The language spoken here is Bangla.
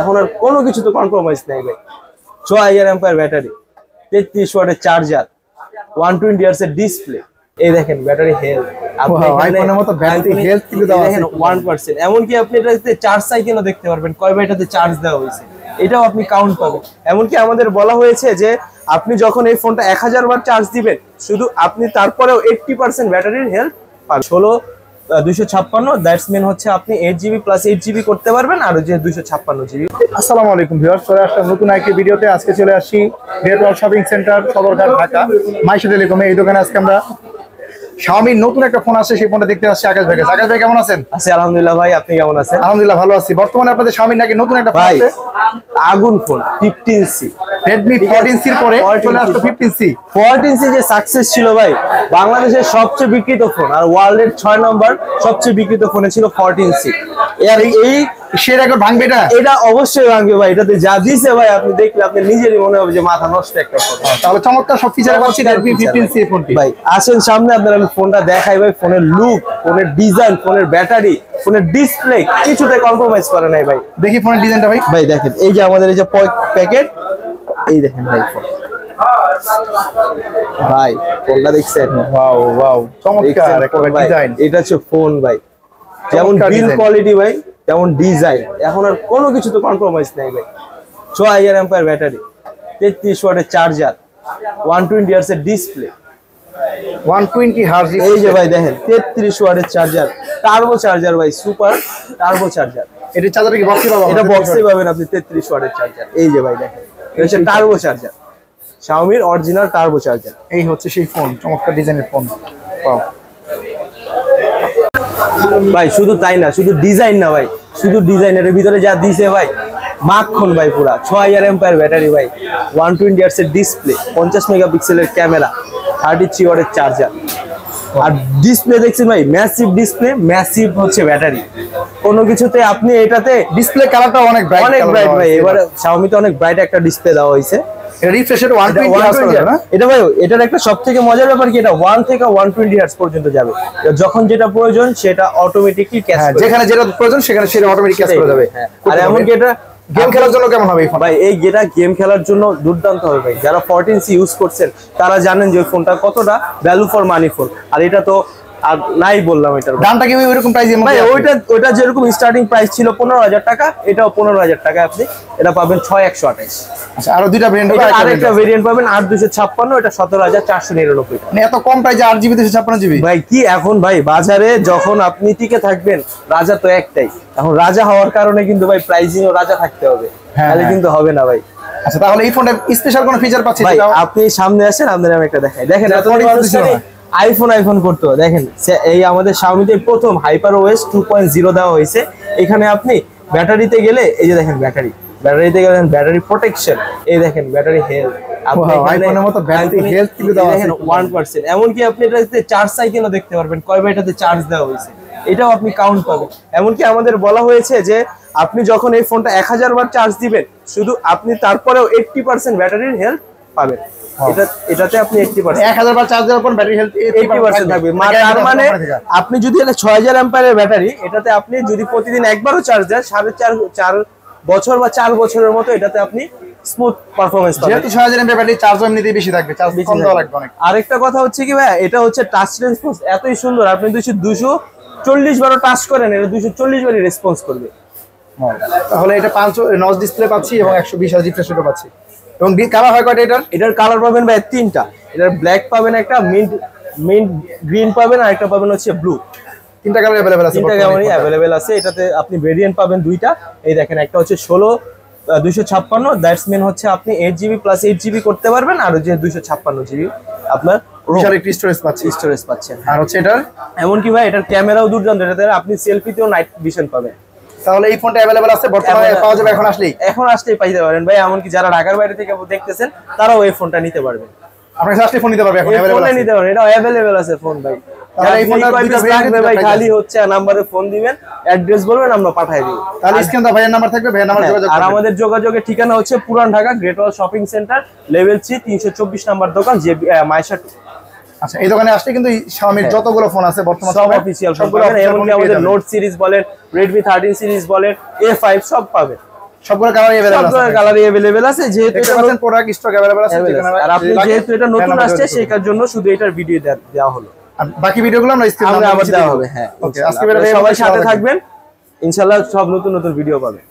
এখন আর কোনো কিছু তো কম্প্রোমাইজ নাই ভাই। 6000 এম্পায়ার ব্যাটারি, 33 ওয়াটের চার্জার, 120 Hz এর ডিসপ্লে। এই দেখেন ব্যাটারি হেলথ, আপনি আইফোনের মতো ব্যাটারি হেলথ কিন্তু দেওয়া আছে 1%। এমনকি আপনি এটাতে চার্জ সাইকেলও দেখতে পারবেন, কয়বার এটাতে চার্জ দেওয়া হয়েছে এটাও আপনি কাউন্ট পাবেন। এমনকি আমাদের বলা হয়েছে যে আপনি যখন এই ফোনটা 1000 বার চার্জ দিবেন, শুধু আপনি তারপরেও 80% ব্যাটারির হেলথ পাবেন। 256 দ্যাটস মিন হচ্ছে আপনি 8GB প্লাস 8GB করতে পারবেন, আর যে 256GB। আসসালামু আলাইকুম ভিউয়ার্স, চলে আসলাম নতুন একটি ভিডিওতে। আজকে চলে আসছি গ্রেট ওয়াল শপিং সেন্টার, সদরঘাট, ঢাকা, মাইশা টেলিকমে। এই দোকানে আজকে আমরা শাওমির নতুন একটা ফোন আছে, সেই ফোনটা দেখতে আসছি আকাশ ভাই। আকাশ ভাই কেমন আছেন? আছি আলহামদুলিল্লাহ ভাই, আপনি কেমন আছেন? আলহামদুলিল্লাহ ভালো আছি। বর্তমানে আপনাদের শাওমির নাকি নতুন একটা ফোন আছে, আগুন ফোন 15C, Redmi 14C এর পরে চলে আসলো 15C। 14C যে সাকসেস ছিল ভাই, বাংলাদেশের সবচেয়ে বিক্রিত ফোন আর ওয়ার্ল্ডের 6 নম্বর সবচেয়ে বিক্রিত ফোনে ছিল 14C। এর এই সে রেকর্ড ভাঙবে এটা অবশ্যই ভাঙবে ভাই। এটাতে যা দিছে ভাই, আপনি দেখলে আপনি নিজেরই মনে হবে যে মাথা নষ্ট একটা ফোন। তাহলে চমৎকার সব ফিচার পাচ্ছি Redmi 15C ফোনটি। ভাই আসেন সামনে, আপনার আমি ফোনটা দেখাই ভাই। ফোনের লুক, ফোনের ডিজাইন, ফোনের ব্যাটারি, ফোনের ডিসপ্লে কিছুতে কম্প্রোমাইজ করে নাই ভাই। দেখি ফোনের ডিজাইনটা ভাই। ভাই দেখেন, এই যে আমাদের এই যে প্যাকেট, এই দেখেন ভাই ফোন। ভাই ফোনটা দেখছেন? ওয়াও ওয়াও, চমৎকার একটা ডিজাইন। এটা হচ্ছে ফোন ভাই, যেমন বিল কোয়ালিটি ভাই তেমন ডিজাইন, এখন আর কোনো কিছু তো কম্প্রোমাইজ নাই ভাই। 6000 এম্পায়ার ব্যাটারি, 33 ওয়াটের চার্জার, 120 Hz এর ডিসপ্লে, 120 Hz। এই যে ভাই দেখেন 33 ওয়াটের চার্জার, টার্বো চার্জার ভাই, সুপার টার্বো চার্জার। এটা চার্জার কি বক্সে পাবেন? এটা বক্সে পাবেন আপনি 33 ওয়াটের চার্জার। এই যে ভাই দেখেন, এটা হচ্ছে টার্বো চার্জার, শাওমির অরিজিনাল টার্বো চার্জার। এই হচ্ছে সেই ফোন, চমৎকার ডিজাইনের ফোন। ওয়াও ভাই শুধু তাই না, শুধু ডিজাইন না ভাই, শুধু ডিজাইনের ভিতরে যা দিছে ভাই, মাখন ভাই পুরা। 6000 এম্পায়ার ব্যাটারি ভাই, 120 Hz এর ডিসপ্লে, 50 মেগাপিক্সেলের ক্যামেরা, 33 ওয়াটের চার্জার। আর ডিসপ্লে দেখছেন ভাই, ম্যাসিভ ডিসপ্লে, ম্যাসিভ হচ্ছে ব্যাটারি। কোনো কিছুতে আপনি এটাতে ডিসপ্লে কালারটা অনেক ব্রাইট ভাই। এবারে শাওমিতে অনেক ব্রাইট একটা ডিসপ্লে দেওয়া হয়েছে। রিফ্রেশ রেট 120 Hz না? এটা ভাই, এটার একটা সবথেকে মজার ব্যাপার কি, এটা 1 থেকে 120 Hz পর্যন্ত যাবে। যখন যেটা প্রয়োজন সেটা অটোমেটিকলি ক্যাচ করবে, যেখানে যেটা প্রয়োজন সেখানে সেটা অটোমেটিক ক্যাচ করে যাবে। আর এমনকি এটা গেম খেলার জন্য কেমন হবে এই ফোন? ভাই এই গেম খেলার জন্য দুর্দান্ত হবে ভাই। যারা 14C ইউজ করছেন তারা জানেন যে ওই ফোনটা কতটা ভ্যালু ফর মানি ফোন। আর এটা তো আর নাই বললাম, এটার দামটা কি ওইরকম প্রাইসের মধ্যে? ভাই ওইটা যেরকম স্টার্টিং প্রাইস ছিল 15000 টাকা, এটাও 15000 টাকা। আপনি এটা পাবেন 6128। আচ্ছা, আরো দুইটা ভেরিয়েন্ট হবে, আরেকটা ভেরিয়েন্ট পাবেন 8256, এটা 17499 টাকা। মানে এত কম প্রাইসে 8GB 256GB ভাই কি এখন ভাই বাজারে যখন আপনি টিকে থাকবেন, রাজা তো একটাই। এখন রাজা হওয়ার কারণে কিন্তু ভাই প্রাইসিংও রাজা থাকতে হবে, তাহলে কিন্তু হবে না ভাই। আচ্ছা, তাহলে এই ফোনটা স্পেশাল কোন ফিচার পাচ্ছি ভাই? আপনি সামনে আসেন, আপনাদের আমি একটা দেখাই। দেখেন আইফোন করতে দেখেন, এই আমাদের শাওমিতে প্রথম HyperOS 2.0 দেওয়া হয়েছে। এখানে আপনি ব্যাটারিতে গেলে এই যে দেখেন ব্যাটারিতে গেলে ব্যাটারি প্রোটেকশন, এই দেখেন ব্যাটারি হেলথ, আপনি আইফোনের মতো ব্যাটারি হেলথ কিন্তু দেওয়া আছে 1%। এমনকি আপনি এটাতে চার্জ সাইকেলও দেখতে পারবেন, কয়বার এটাতে চার্জ দেওয়া হয়েছে এটাও আপনি কাউন্ট পাবেন। এমনকি আমাদের বলা হয়েছে যে আপনি যখন এই ফোনটা 1000 বার চার্জ দিবেন, শুধু আপনি তারপরেও 80% ব্যাটারির হেলথ পাবেন। এটাতে আপনি 80% 1000 বার চার্জ দেওয়ার পর ব্যাটারি হেলথ 80% থাকবে। তার মানে আপনি যদি 6000 অ্যাম্পিয়ারের ব্যাটারি, এটাতে আপনি যদি প্রতিদিন একবারও চার্জ দেন, 4.5 বছর বা 4 বছরের মতো এটাতে আপনি স্মুথ পারফরম্যান্স পাবেন। যেহেতু 6000 এমএএইচ ব্যাটারি, চার্জ এমনিতেই বেশি থাকবে, চার্জ কম দেওয়া লাগবে অনেক। আরেকটা কথা হচ্ছে কি ভাই, এটা হচ্ছে টাচ রেসপন্স এতই সুন্দর, আপনি 240 বারও টাচ করেন, এটা 240 বারই রেসপন্স করবে। তাহলে এটা 5 নচ ডিসপ্লে পাচ্ছি এবং 120 Hz রিফ্রেশ রেটও পাচ্ছি। এবং কালার হয় কয়টা এটার কালার পাবেন ভাই 3টা। এটার ব্ল্যাক পাবেন একটা, মিন্ট গ্রিন পাবেন, আর একটা পাবেন হচ্ছে ব্লু। 3টা কালার अवेलेबल আছে, 3টা কালারই अवेलेबल আছে। এটাতে আপনি ভেরিয়েন্ট পাবেন 2টা। এই দেখেন, একটা হচ্ছে 256 দ্যাটস মিন হচ্ছে আপনি 8GB প্লাস 8GB করতে পারবেন, আর যে 256GB আপনার বিশাল একটি স্টোরেজ পাচ্ছেন। আর হচ্ছে এটার এমনকি ভাই এটার ক্যামেরাও দুর্দান্ত, এটাতে আপনি সেলফিতেও নাইট ভিশন পাবেন। তাহলে এই ফোনটা अवेलेबल আছে বর্তমানে, পাওয়া যাবে এখন আসলেই পাইতে পারেন ভাই। এমনকি যারা ঢাকার বাইরে থেকে দেখতেছেন তারাও এই ফোনটা নিতে পারবেন। আপনারা আসলে ফোন নিতে পারবেন, এখন अवेलेबल আছে, নিতে পারেন, এটা अवेलेबल আছে ফোন ভাই। তাহলে এই ফোনটা ভাই খালি হচ্ছে নম্বরে ফোন দিবেন, অ্যাড্রেস বলবেন, আমরা পাঠিয়ে দিব। তাহলে স্ক্রিনে ভাইয়ের নাম্বার থাকবে, ভাইয়ের নাম্বার যোগাযোগ করবেন। আর আমাদের যোগাযোগের ঠিকানা হচ্ছে পুরান ঢাকা গ্রেট ওয়াল শপিং সেন্টার, লেভেল 3, 324 নাম্বার দোকান, যে মাইশা। আচ্ছা, এই দোকানে আসলে কিন্তু শাওমির যতগুলো ফোন আছে বর্তমানে সব অফিশিয়াল সব পাবেন। এমনকি আমাদের নোট সিরিজ বলেন, Redmi 13 সিরিজ বলেন, A5 সব পাবেন। সবগুলো কালারই अवेलेबल আছে, সবগুলো কালারই अवेलेबल আছে, যেহেতু এটা নতুন প্রোডাক্ট স্টক अवेलेबल আছে, আর আপনি যেহেতু এটা নতুন আসছে সেই জন্য শুধু এটার ভিডিও দেওয়া হলো, আর বাকি ভিডিওগুলো আমরা স্ক্রিনে আবার দেওয়া হবে। হ্যাঁ, ওকে, আজকে সবাই সাথে থাকবেন, ইনশাআল্লাহ সব নতুন নতুন ভিডিও পাবেন।